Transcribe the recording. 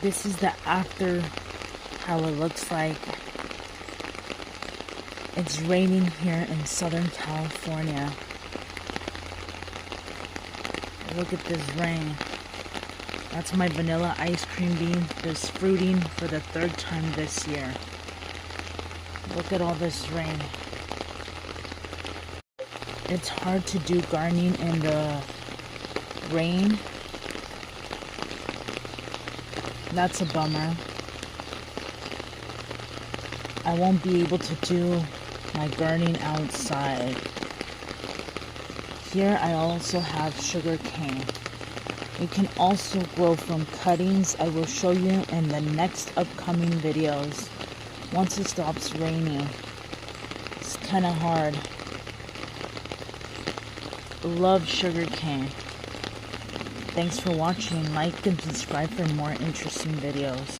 This is the after, how it looks like. It's raining here in Southern California. Look at this rain. That's my vanilla ice cream bean that's fruiting for the 3rd time this year. Look at all this rain. It's hard to do gardening in the rain. That's a bummer. I won't be able to do my gardening outside. Here I also have sugar cane. It can also grow from cuttings. I will show you in the next upcoming videos once it stops raining. It's kind of hard. Love sugar cane. Thanks for watching. Like and subscribe for more interesting videos.